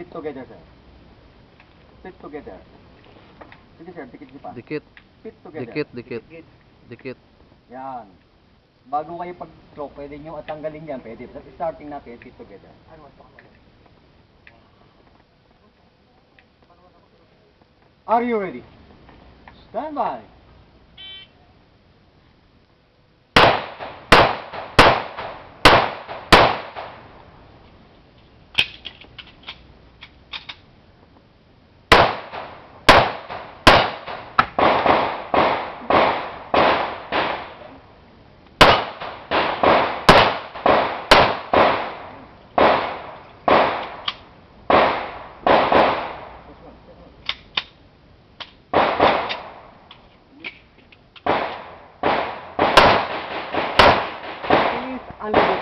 Sit together, sir. Sit together. Sige, sir. Dikit niyo pa. Dikit. Sit together. Dikit, dikit. Dikit. Yan. Bago kayo pag-stroke, pwede nyo at tanggalin yan. Pwede. Starting natin, sit together. Are you ready? Stand by. Please,